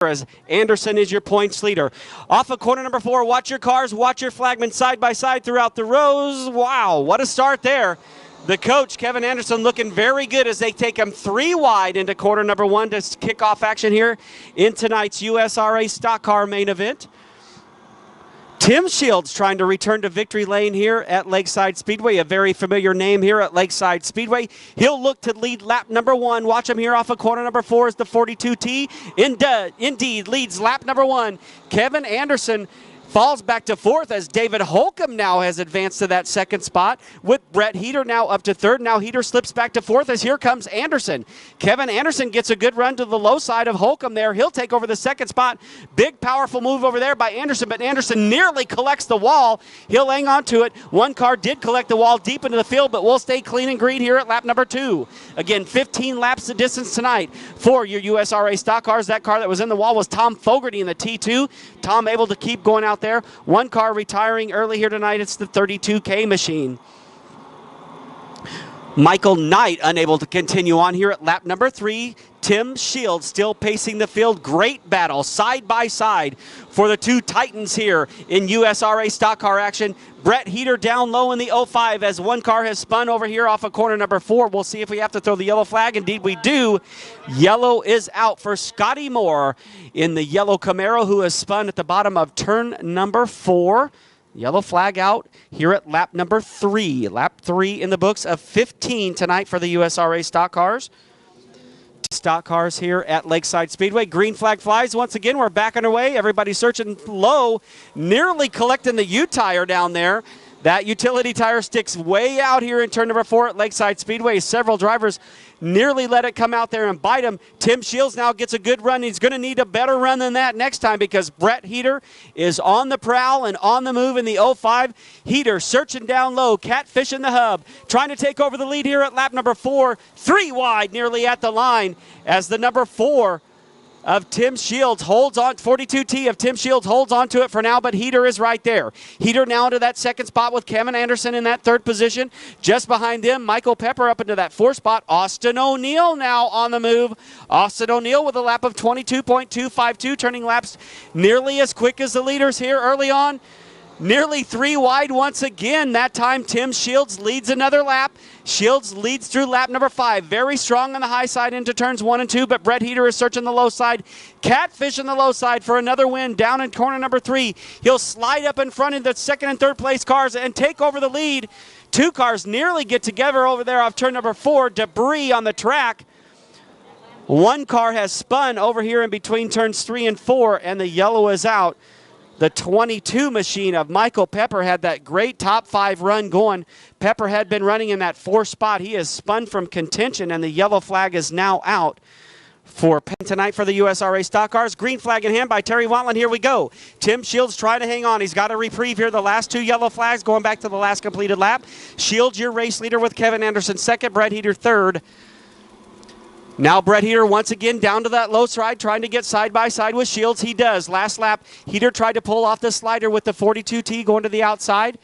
as Anderson is your points leader. Off of corner number 4, watch your cars, watch your flagmen side by side throughout the rows. Wow, what a start there. The coach, Kevin Anderson, looking very good as they take him 3 wide into quarter number 1 to kick off action here in tonight's USRA Stock Car main event. Tim Shields trying to return to victory lane here at Lakeside Speedway, a very familiar name here at Lakeside Speedway. He'll look to lead lap number 1. Watch him here off of corner number 4 is the 42T. Indeed leads lap number 1. Kevin Anderson falls back to 4th as David Holcomb now has advanced to that 2nd spot with Brett Heater now up to 3rd. Now Heater slips back to 4th as here comes Anderson. Kevin Anderson gets a good run to the low side of Holcomb there. He'll take over the 2nd spot. Big powerful move over there by Anderson, but Anderson nearly collects the wall. He'll hang on to it. One car did collect the wall deep into the field, but we'll stay clean and green here at lap number 2. Again, 15 laps the distance tonight for your USRA stock cars. That car that was in the wall was Tom Fogarty in the T2. Tom able to keep going out there. One car retiring early here tonight. It's the 32K machine. Michael Knight unable to continue on here at lap number 3. Tim Shields still pacing the field. Great battle side by side for the 2 titans here in USRA stock car action. Brett Heater down low in the 05 as one car has spun over here off of corner number 4. We'll see if we have to throw the yellow flag. Indeed we do. Yellow is out for Scotty Moore in the yellow Camaro, who has spun at the bottom of turn number 4. Yellow flag out here at lap number 3. Lap 3 in the books of 15 tonight for the USRA stock cars. Stock cars here at Lakeside Speedway. Green flag flies. Once again, we're back underway. Everybody searching low, nearly collecting the U tire down there. That utility tire sticks way out here in turn number 4 at Lakeside Speedway. Several drivers nearly let it come out there and bite him. Tim Shields now gets a good run. He's going to need a better run than that next time because Brett Heater is on the prowl and on the move in the 05. Heater searching down low, catfishing the hub, trying to take over the lead here at lap number 4. 3 wide, nearly at the line as the number 4 of Tim Shields holds on, 42T of Tim Shields holds on to it for now, but Heater is right there. Heater now into that 2nd spot with Kevin Anderson in that 3rd position. Just behind them, Michael Pepper up into that 4th spot. Austin O'Neill now on the move. Austin O'Neill with a lap of 22.252, turning laps nearly as quick as the leaders here early on. Nearly 3 wide once again. That time Tim Shields leads another lap. Shields leads through lap number 5. Very strong on the high side into turns 1 and 2, but Brett Heater is searching the low side. Catfish on the low side for another win down in corner number 3. He'll slide up in front of the 2nd and 3rd place cars and take over the lead. 2 cars nearly get together over there off turn number 4. Debris on the track. One car has spun over here in between turns 3 and 4, and the yellow is out. The 22 machine of Michael Pepper had that great top 5 run going. Pepper had been running in that 4th spot. He has spun from contention, and the yellow flag is now out for tonight for the USRA stock cars. Green flag in hand by Terry Wantland. Here we go. Tim Shields trying to hang on. He's got a reprieve here. The last 2 yellow flags going back to the last completed lap. Shields your race leader with Kevin Anderson 2nd, Brett Heater 3rd. Now Brett Heater once again down to that low side, trying to get side by side with Shields. He does. Last lap, Heater tried to pull off the slider with the 42T going to the outside.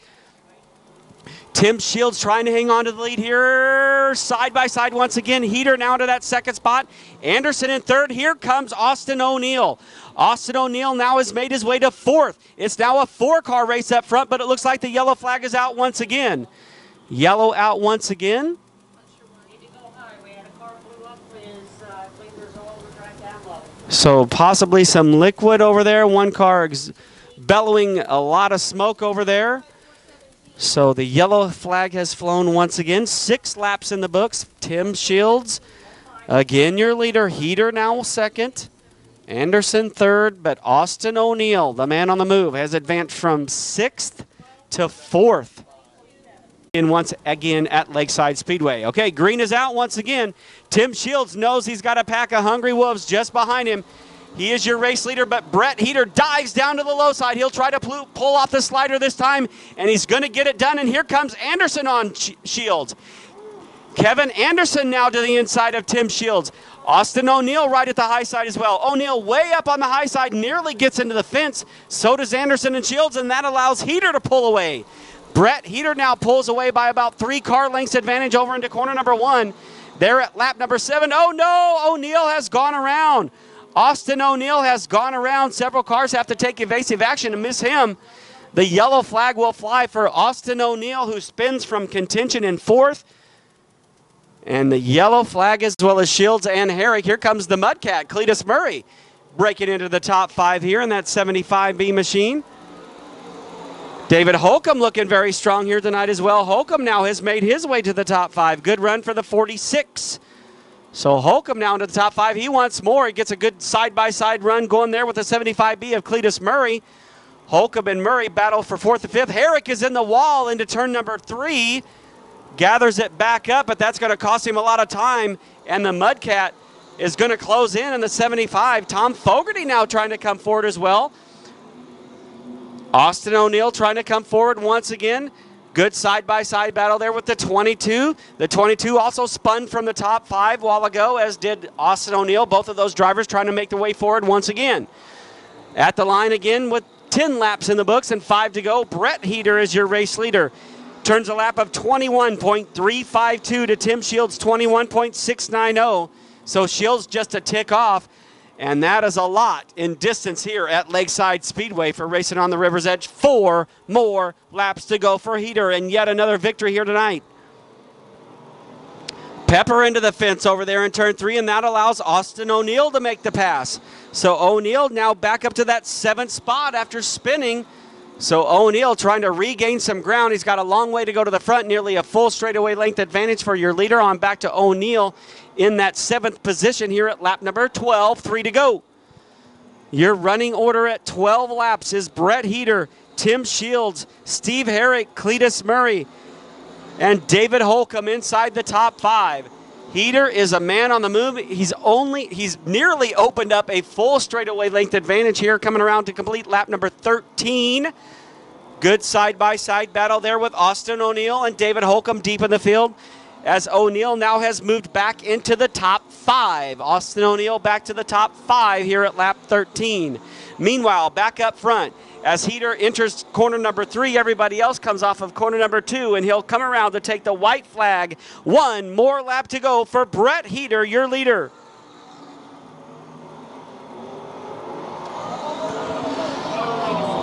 Tim Shields trying to hang on to the lead here. Side by side once again. Heater now to that 2nd spot. Anderson in 3rd. Here comes Austin O'Neill. Austin O'Neill now has made his way to 4th. It's now a 4-car race up front, but it looks like the yellow flag is out once again. Yellow out once again. So possibly some liquid over there. One car bellowing a lot of smoke over there. So the yellow flag has flown once again. 6 laps in the books. Tim Shields, again your leader. Heater now 2nd. Anderson 3rd. But Austin O'Neill, the man on the move, has advanced from 6th to 4th. In once again at Lakeside Speedway. Okay, green is out once again. Tim Shields knows he's got a pack of hungry wolves just behind him. He is your race leader, but Brett Heater dives down to the low side. He'll try to pull off the slider this time, and he's going to get it done, and here comes Anderson on Shields. Kevin Anderson now to the inside of Tim Shields. Austin O'Neill right at the high side as well. O'Neill way up on the high side, nearly gets into the fence. So does Anderson and Shields, and that allows Heater to pull away. Brett Heater now pulls away by about 3 car lengths advantage over into corner number 1. They're at lap number 7. Oh no, O'Neill has gone around. Austin O'Neill has gone around. Several cars have to take evasive action to miss him. The yellow flag will fly for Austin O'Neill, who spins from contention in 4th. And the yellow flag, as well as Shields and Herrick. Here comes the Mudcat, Cletus Murray, breaking into the top 5 here in that 75B machine. David Holcomb looking very strong here tonight as well. Holcomb now has made his way to the top 5. Good run for the 46. So Holcomb now into the top 5. He wants more. He gets a good side-by-side run going there with the 75B of Cletus Murray. Holcomb and Murray battle for 4th and 5th. Herrick is in the wall into turn number 3. Gathers it back up, but that's going to cost him a lot of time. And the Mudcat is going to close in the 75. Tom Fogarty now trying to come forward as well. Austin O'Neill trying to come forward once again. Good side-by-side battle there with the 22. The 22 also spun from the top 5 a while ago, as did Austin O'Neill. Both of those drivers trying to make their way forward once again. At the line again with 10 laps in the books and 5 to go. Brett Heater is your race leader. Turns a lap of 21.352 to Tim Shields' 21.690. So Shields just a tick off. And that is a lot in distance here at Lakeside Speedway for Racing on the River's Edge. 4 more laps to go for Heater, and yet another victory here tonight. Pepper into the fence over there in turn 3, and that allows Austin O'Neill to make the pass. So O'Neill now back up to that 7th spot after spinning. So O'Neill trying to regain some ground. He's got a long way to go to the front, nearly a full straightaway length advantage for your leader. On back to O'Neill in that 7th position here at lap number 12, 3 to go. Your running order at 12 laps is Brett Heater, Tim Shields, Steve Herrick, Cletus Murray, and David Holcomb inside the top 5. Heater is a man on the move. He's nearly opened up a full straightaway length advantage here, coming around to complete lap number 13. Good side-by-side battle there with Austin O'Neill and David Holcomb deep in the field, as O'Neill now has moved back into the top 5. Austin O'Neill back to the top 5 here at lap 13. Meanwhile, back up front, as Heater enters corner number 3, everybody else comes off of corner number 2, and he'll come around to take the white flag. 1 more lap to go for Brett Heater, your leader.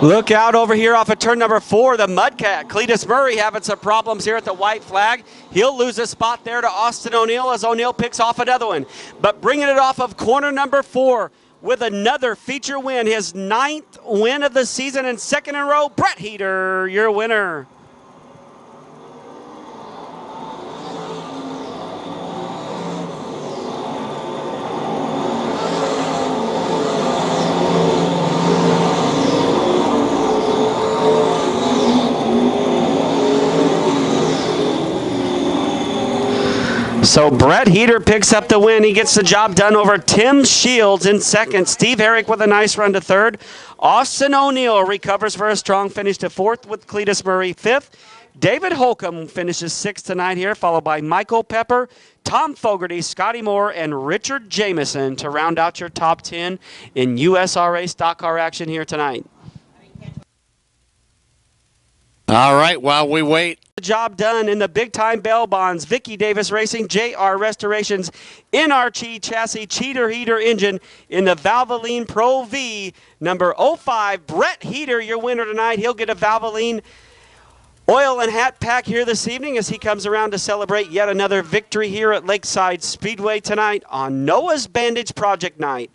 Look out over here off of turn number 4, the Mudcat. Cletus Murray having some problems here at the white flag. He'll lose a spot there to Austin O'Neill as O'Neill picks off another one. But bringing it off of corner number 4, with another feature win, his 9th win of the season and 2nd in a row, Brett Heater, your winner. So Brett Heater picks up the win. He gets the job done over Tim Shields in 2nd. Steve Herrick with a nice run to 3rd. Austin O'Neill recovers for a strong finish to 4th with Cletus Murray 5th. David Holcomb finishes 6th tonight here, followed by Michael Pepper, Tom Fogarty, Scotty Moore, and Richard Jameson to round out your top 10 in USRA stock car action here tonight. All right, while we wait. The job done in the big-time bail bonds. Vicky Davis Racing, JR Restorations, NRG Chassis, Cheater Heater Engine in the Valvoline Pro V, number 05. Brett Heater, your winner tonight. He'll get a Valvoline oil and hat pack here this evening as he comes around to celebrate yet another victory here at Lakeside Speedway tonight on Noah's Bandage Project Night.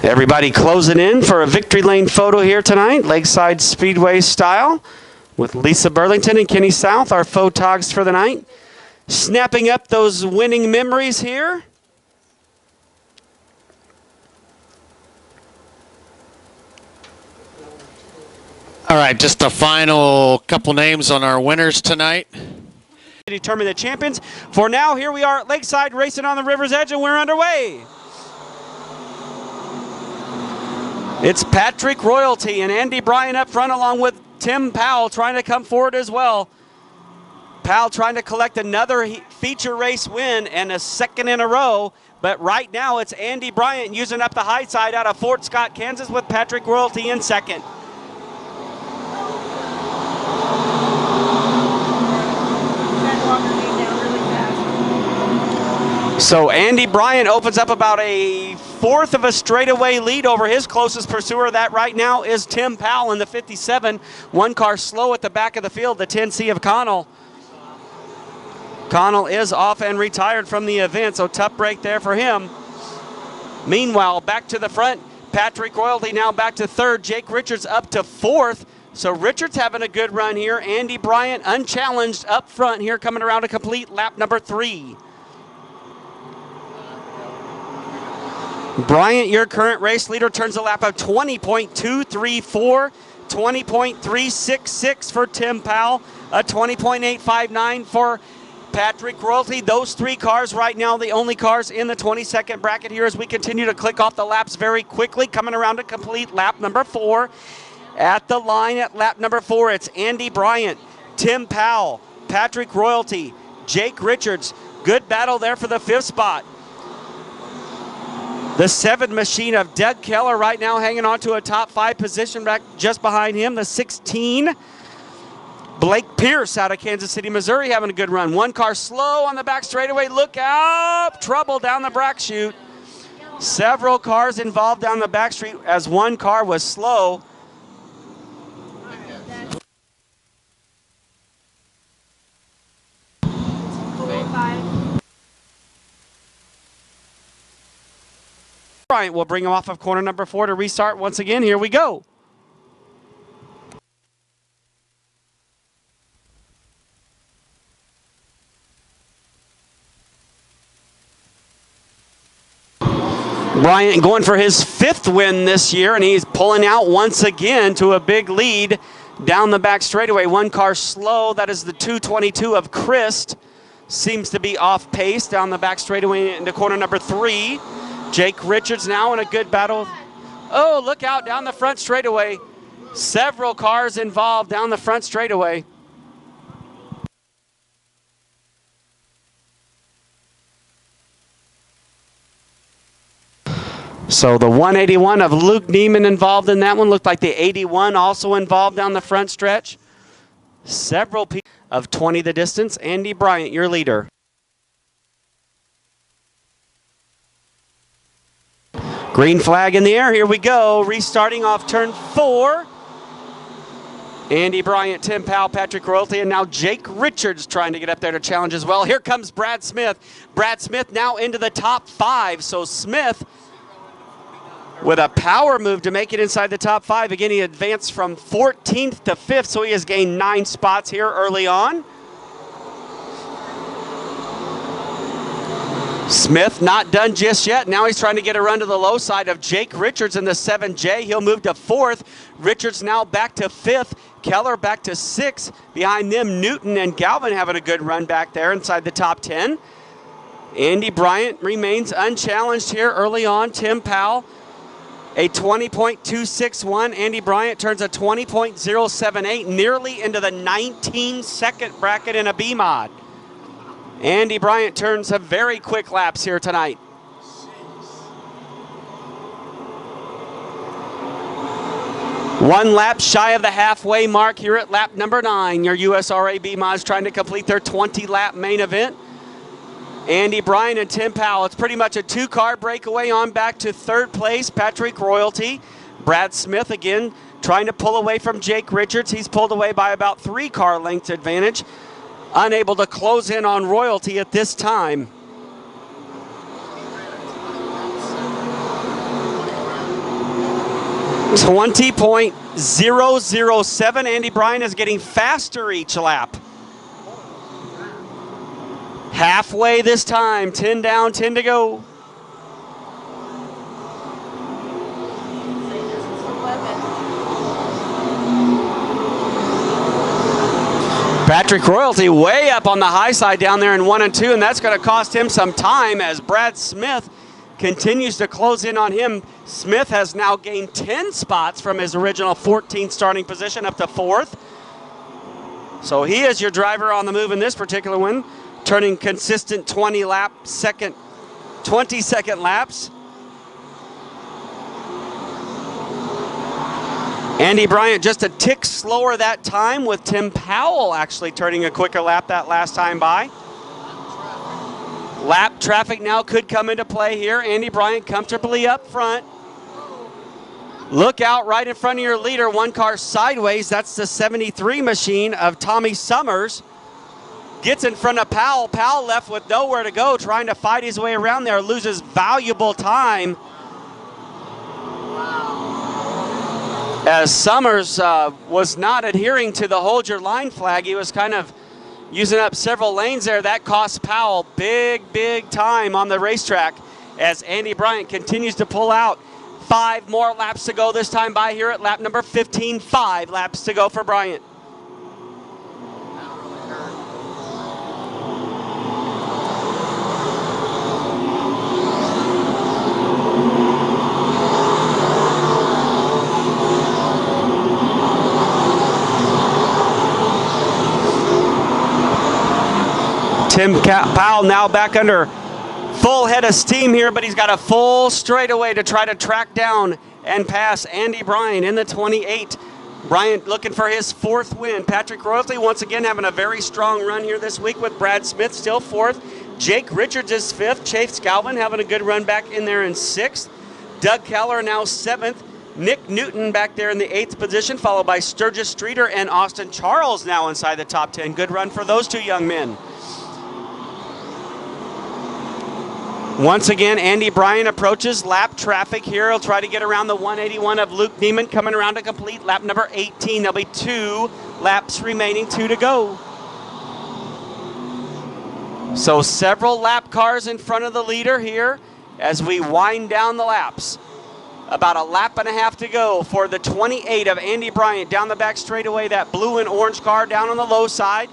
Everybody closing in for a victory lane photo here tonight, Lakeside Speedway style, with Lisa Burlington and Kenny South, our photogs for the night. Snapping up those winning memories here. All right, just the final couple names on our winners tonight. To determine the champions. For now, here we are at Lakeside racing on the River's Edge, and we're underway. It's Patrick Royalty and Andy Bryan up front, along with Tim Powell trying to come forward as well. Powell trying to collect another feature race win and a second in a row. But right now it's Andy Bryant using up the high side out of Fort Scott, Kansas, with Patrick Royalty in second. So Andy Bryant opens up about a fourth of a straightaway lead over his closest pursuer. That right now is Tim Powell in the 57. One car slow at the back of the field, the 10C of Connell. Connell is off and retired from the event, so tough break there for him. Meanwhile, back to the front, Patrick Royalty now back to third. Jake Richards up to fourth. So Richards having a good run here. Andy Bryant unchallenged up front here, coming around to complete lap number 3. Bryant, your current race leader, turns a lap of 20.234, 20.366 for Tim Powell, a 20.859 for Patrick Royalty. Those 3 cars right now, the only cars in the 22nd bracket here as we continue to click off the laps very quickly, coming around to complete lap number 4. At the line at lap number 4, it's Andy Bryant, Tim Powell, Patrick Royalty, Jake Richards. Good battle there for the 5th spot. The 7 machine of Doug Keller right now hanging on to a top 5 position back just behind him. The 16, Blake Pierce out of Kansas City, Missouri, having a good run. One car slow on the back straightaway. Look out! Trouble down the back chute. Several cars involved down the back street as one car was slow. Bryant will bring him off of corner number 4 to restart once again. Here we go. Bryant going for his 5th win this year, and he's pulling out once again to a big lead down the back straightaway. One car slow, that is the 222 of Christ. Seems to be off pace down the back straightaway into corner number 3. Jake Richards now in a good battle. Oh, look out down the front straightaway. Several cars involved down the front straightaway. So the 181 of Luke Neiman involved in that one. Looked like the 81 also involved down the front stretch. Several people of 20 the distance. Andy Bryant, your leader. Green flag in the air, here we go. Restarting off turn 4. Andy Bryant, Tim Powell, Patrick Royalty, and now Jake Richards trying to get up there to challenge as well. Here comes Brad Smith. Brad Smith now into the top 5. So Smith with a power move to make it inside the top 5. Again, he advanced from 14th to 5th, so he has gained 9 spots here early on. Smith not done just yet. Now he's trying to get a run to the low side of Jake Richards in the 7J. He'll move to 4th. Richards now back to 5th. Keller back to 6th. Behind them, Newton and Galvin having a good run back there inside the top 10. Andy Bryant remains unchallenged here early on. Tim Powell, a 20.261. Andy Bryant turns a 20.078, nearly into the 19-second bracket in a B mod. Andy Bryant turns some very quick laps here tonight. One lap shy of the halfway mark here at lap number 9. Your USRA B mods trying to complete their 20-lap main event. Andy Bryant and Tim Powell. It's pretty much a 2-car breakaway on back to 3rd place. Patrick Royalty. Brad Smith again trying to pull away from Jake Richards. He's pulled away by about 3-car lengths advantage. Unable to close in on Royalty at this time. .007. Andy Bryant is getting faster each lap. Halfway this time. 10 down, 10 to go. Patrick Royalty way up on the high side down there in 1 and 2, and that's going to cost him some time as Brad Smith continues to close in on him. Smith has now gained 10 spots from his original 14th starting position up to 4th. So he is your driver on the move in this particular one, turning consistent 20-second laps. Andy Bryant just a tick slower that time, with Tim Powell actually turning a quicker lap that last time by. Lap traffic now could come into play here. Andy Bryant comfortably up front. Look out right in front of your leader, one car sideways. That's the 73 machine of Tommy Summers. Gets in front of Powell. Powell left with nowhere to go, trying to fight his way around there, loses valuable time. As Summers was not adhering to the hold your line flag, he was kind of using up several lanes there. That cost Powell big time on the racetrack as Andy Bryant continues to pull out. 5 more laps to go this time by here at lap number 15. 5 laps to go for Bryant. Tim Powell now back under full head of steam here, but he's got a full straightaway to try to track down and pass Andy Bryant in the 28. Bryant looking for his 4th win. Patrick Royalty once again having a very strong run here this week, with Brad Smith still 4th. Jake Richards is 5th. Chase Galvin having a good run back in there in 6th. Doug Keller now 7th. Nick Newton back there in the 8th position, followed by Sturgis Streeter and Austin Charles now inside the top 10. Good run for those 2 young men. Once again, Andy Bryant approaches lap traffic here. He'll try to get around the 181 of Luke Neiman, coming around to complete lap number 18. There'll be 2 laps remaining, 2 to go. So several lap cars in front of the leader here as we wind down the laps. About a lap and a half to go for the 28 of Andy Bryant down the back straightaway. That blue and orange car down on the low side.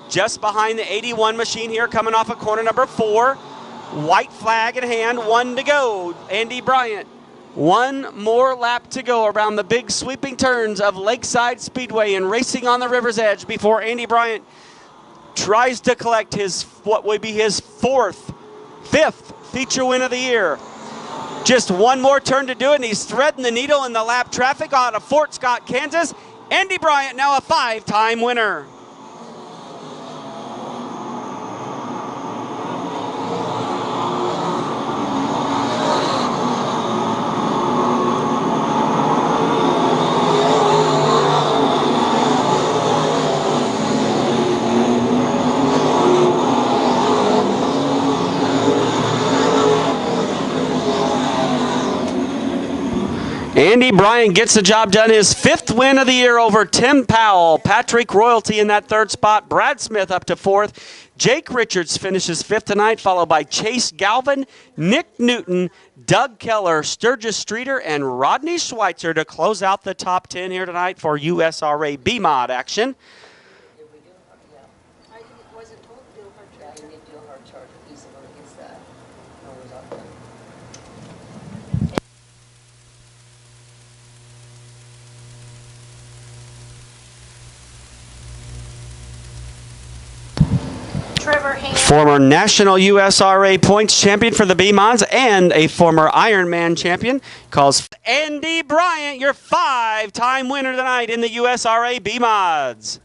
Just behind the 81 machine here, coming off of corner number 4. White flag in hand, 1 to go. Andy Bryant, 1 more lap to go around the big sweeping turns of Lakeside Speedway and racing on the river's edge before Andy Bryant tries to collect his what would be his 5th feature win of the year. Just 1 more turn to do it, and he's threading the needle in the lap traffic out of Fort Scott, Kansas. Andy Bryant now a 5-time winner. Andy Bryant gets the job done, his 5th win of the year over Tim Powell. Patrick Royalty in that 3rd spot. Brad Smith up to 4th. Jake Richards finishes 5th tonight, followed by Chase Galvin, Nick Newton, Doug Keller, Sturgis Streeter, and Rodney Schweitzer to close out the top 10 here tonight for USRA B-Mod action. Former national USRA points champion for the B-Mods and a former Ironman champion, calls Andy Bryant your 5-time winner tonight in the USRA B-Mods.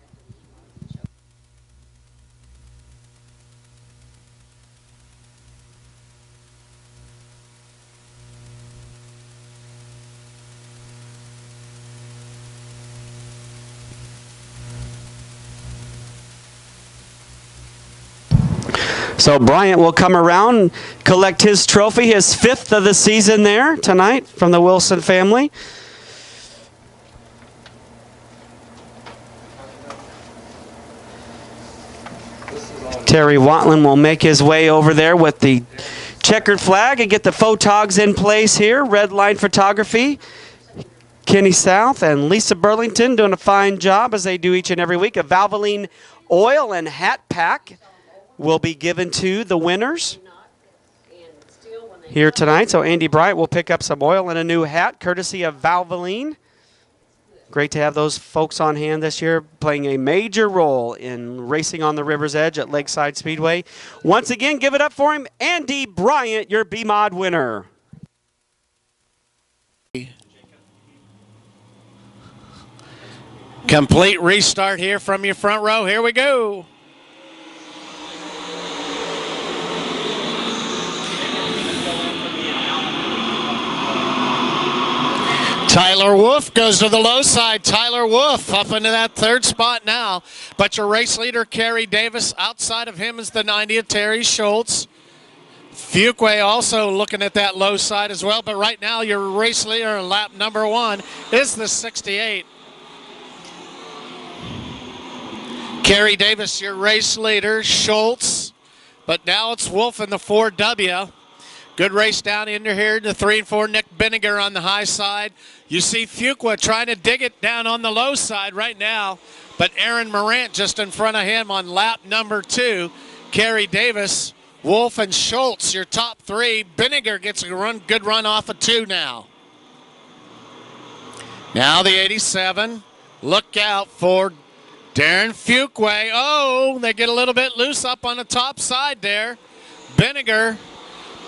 So Bryant will come around, collect his trophy, his 5th of the season there tonight from the Wilson family. Terry Watlin will make his way over there with the checkered flag and get the photogs in place here. Red line photography. Kenny South and Lisa Burlington doing a fine job, as they do each and every week. A Valvoline oil and hat pack will be given to the winners here tonight. So Andy Bryant will pick up some oil and a new hat, courtesy of Valvoline. Great to have those folks on hand this year, playing a major role in racing on the river's edge at Lakeside Speedway. Once again, give it up for him, Andy Bryant, your B-Mod winner. Complete restart here from your front row. Here we go. Tyler Wolf goes to the low side. Tyler Wolf up into that third spot now. But your race leader, Kerry Davis, outside of him is the 90th, Terry Schultz. Fuquay also looking at that low side as well. But right now, your race leader in lap number 1 is the 68. Kerry Davis, your race leader, Schultz. But now it's Wolf in the 4W. Good race down into here. The 3 and 4, Nick Benninger on the high side. You see Fuqua trying to dig it down on the low side right now. But Aaron Morant just in front of him on lap number 2. Kerry Davis, Wolf, and Schultz, your top 3. Benninger gets a good run off of 2 now. Now the 87. Look out for Darren Fuqua. Oh, they get a little bit loose up on the top side there. Benninger.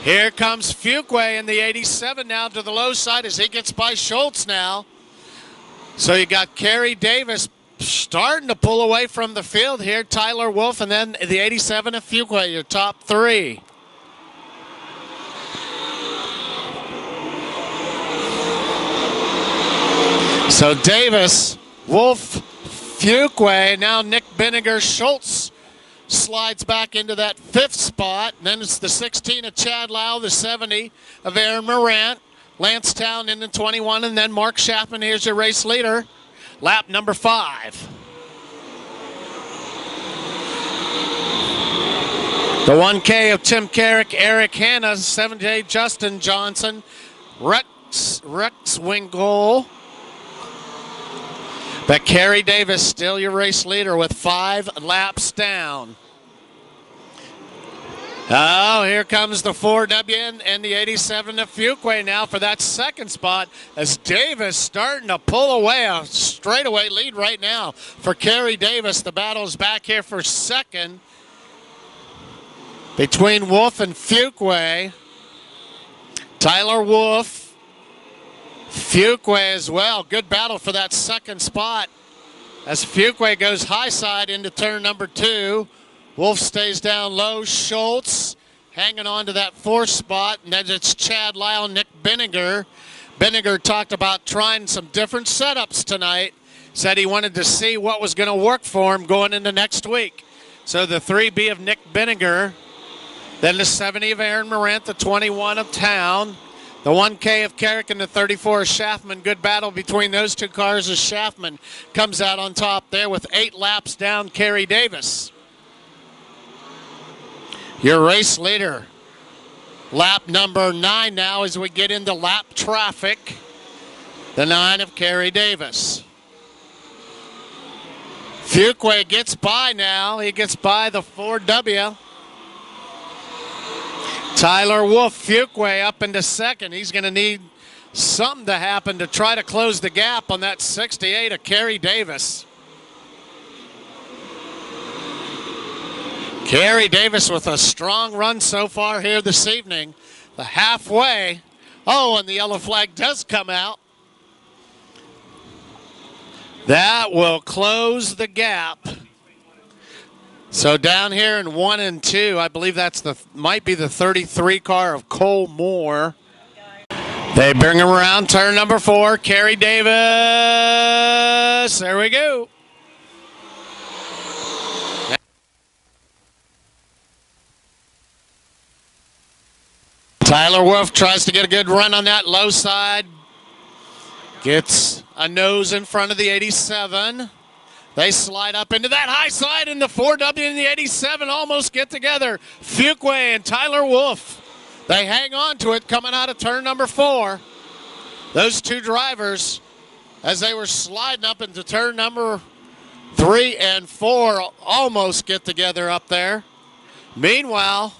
Here comes Fuqua in the 87 now to the low side as he gets by Schultz now. So you got Kerry Davis starting to pull away from the field here. Tyler Wolf and then the 87 of Fuqua, your top 3. So Davis, Wolf, Fuqua, now Nick Benninger, Schultz slides back into that 5th spot. And then it's the 16 of Chad Lau, the 70 of Aaron Morant, Lance Town in the 21, and then Mark Schaffman. Here's your race leader, lap number 5. The 1K of Tim Carrick, Eric Hanna, 7J Justin Johnson, Rex Winkle. But Kerry Davis still your race leader with 5 laps down. Oh, here comes the 4W and the 87 of Fuqua now for that 2nd spot as Davis starting to pull away. A straightaway lead right now for Kerry Davis. The battle's back here for 2nd between Wolf and Fuqua. Tyler Wolf, Fuqua as well. Good battle for that 2nd spot as Fuqua goes high side into turn number 2. Wolf stays down low. Schultz hanging on to that 4th spot. And then it's Chad Lyle, Nick Benninger. Benninger talked about trying some different setups tonight. Said he wanted to see what was going to work for him going into next week. So the 3B of Nick Benninger. Then the 70 of Aaron Morant, the 21 of Town. The 1K of Carrick and the 34 of Schaffman. Good battle between those 2 cars as Schaffman comes out on top there with 8 laps down Kerry Davis. Your race leader, lap number 9 now as we get into lap traffic. The 9 of Kerry Davis. Fuqua gets by now. He gets by the 4W. Tyler Wolf, Fuqua up into 2nd. He's going to need something to happen to try to close the gap on that 68 of Kerry Davis. Kerry Davis with a strong run so far here this evening. The halfway. Oh, and the yellow flag does come out. That will close the gap. So down here in 1 and 2, I believe that's might be the 33 car of Cole Moore. They bring him around turn number 4. Kerry Davis. There we go. Tyler Wolf tries to get a good run on that low side. Gets a nose in front of the 87. They slide up into that high side, and the 4W and the 87 almost get together. Fuqua and Tyler Wolf. They hang on to it coming out of turn number 4. Those 2 drivers, as they were sliding up into turn number 3 and 4, almost get together up there. Meanwhile,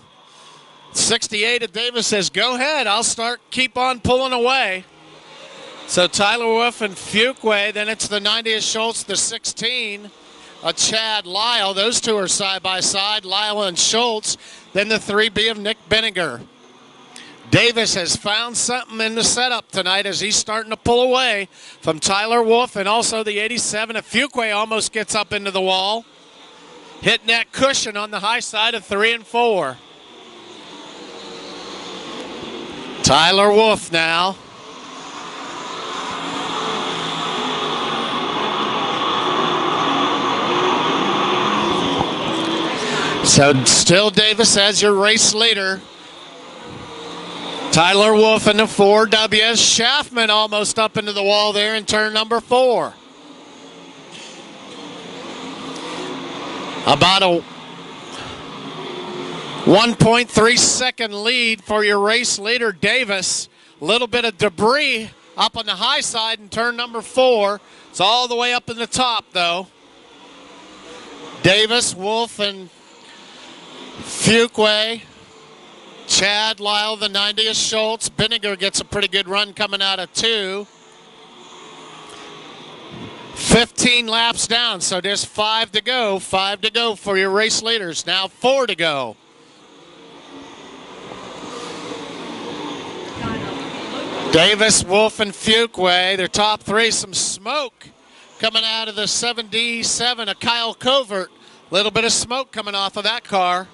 68 of Davis says, go ahead, I'll keep on pulling away. So Tyler Wolf and Fuquay, then it's the 90 of Schultz, the 16 of Chad Lyle. Those two are side by side, Lyle and Schultz. Then the 3B of Nick Benninger. Davis has found something in the setup tonight as he's starting to pull away from Tyler Wolf, and also the 87 of Fuquay almost gets up into the wall, hitting that cushion on the high side of 3 and 4. Tyler Wolf now. So still Davis as your race leader. Tyler Wolf in the 4W. Schaffman almost up into the wall there in turn number 4. About a 1.3 second lead for your race leader, Davis. A little bit of debris up on the high side in turn number 4. It's all the way up in the top, though. Davis, Wolf, and Fuquay. Chad Lyle, the 90 of Schultz. Benninger gets a pretty good run coming out of 2. 15 laps down, so there's 5 to go. 5 to go for your race leaders. Now 4 to go. Davis, Wolf, and Fuquay, their top 3. Some smoke coming out of the 77 of Kyle Covert. Little bit of smoke coming off of that car.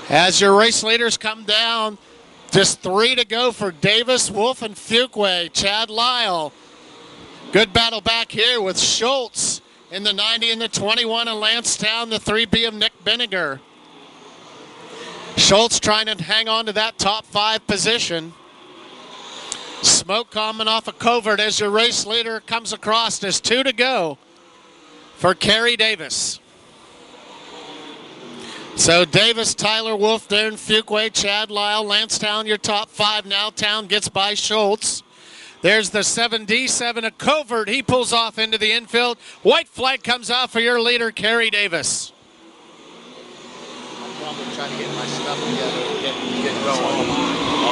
As your race leaders come down, just 3 to go for Davis, Wolf, and Fuquay. Chad Lyle. Good battle back here with Schultz in the 90 and the 21 of Lancetown, the 3B of Nick Benninger. Schultz trying to hang on to that top 5 position. Smoke coming off of Covert as your race leader comes across. There's 2 to go for Kerry Davis. So Davis, Tyler Wolf, Darren Fuquay, Chad Lyle, Lancetown, your top 5 now. Town gets by Schultz. There's the 7D7 of Covert. He pulls off into the infield. White flag comes out for your leader, Kerry Davis. I'm probably trying to get my stuff together and get going.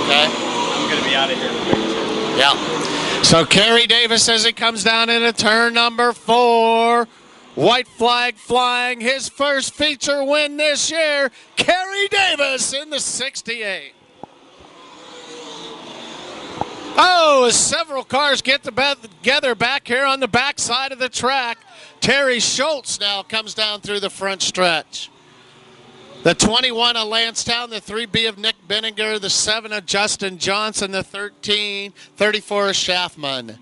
Okay? I'm going to be out of here quick, too. Yeah. So Kerry Davis as he comes down into turn number 4. White flag flying, his first feature win this year. Kerry Davis in the 68. Oh, as several cars get together back here on the back side of the track. Terry Schultz now comes down through the front stretch. The 21 of Lancetown, the 3B of Nick Benninger, the 7 of Justin Johnson, the 34 of Schaffman.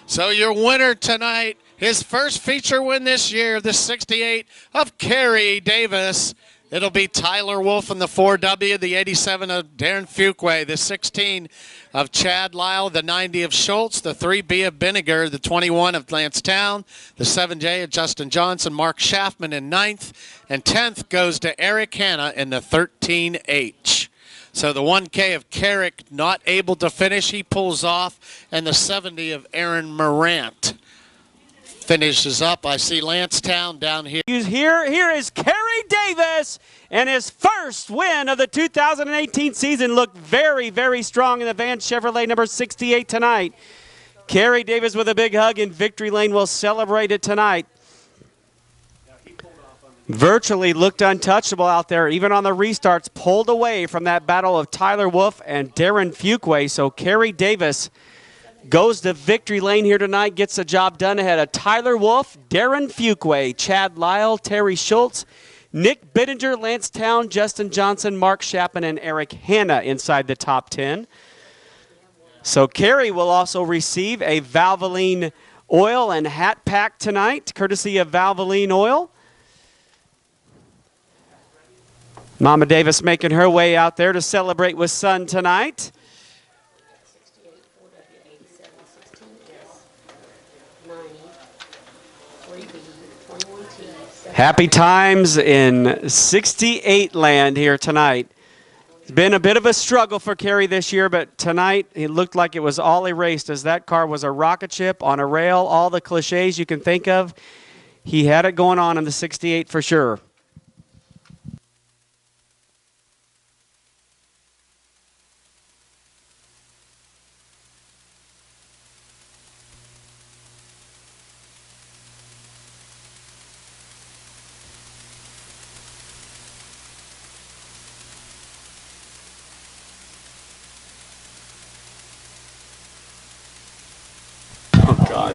So your winner tonight, his first feature win this year, the 68 of Kerry Davis. It'll be Tyler Wolf in the 4W, the 87 of Darren Fuquay, the 16 of Chad Lyle, the 90 of Schultz, the 3B of Benninger, the 21 of Lancetown, the 7J of Justin Johnson, Mark Schaffman in 9th, and 10th goes to Eric Hanna in the 13H. So the 1K of Carrick not able to finish, he pulls off, and the 70 of Aaron Morant finishes up. I see Lancetown down here. Here is Kerry Davis, and his first win of the 2018 season. Looked very, very strong in the Van Chevrolet number 68 tonight. Kerry Davis with a big hug in victory lane will celebrate it tonight. Virtually looked untouchable out there, even on the restarts, pulled away from that battle of Tyler Wolf and Darren Fuquay. So Kerry Davis goes to victory lane here tonight, gets the job done ahead of Tyler Wolf, Darren Fuquay, Chad Lyle, Terry Schultz, Nick Bittinger, Lancetown, Justin Johnson, Mark Schaffman, and Eric Hanna inside the top 10. So Kerry will also receive a Valvoline oil and hat pack tonight, courtesy of Valvoline Oil. Mama Davis making her way out there to celebrate with son tonight. Happy times in 68 land here tonight. It's been a bit of a struggle for Kerry this year, but tonight it looked like it was all erased as that car was a rocket ship on a rail, all the cliches you can think of. He had it going on in the 68 for sure. God.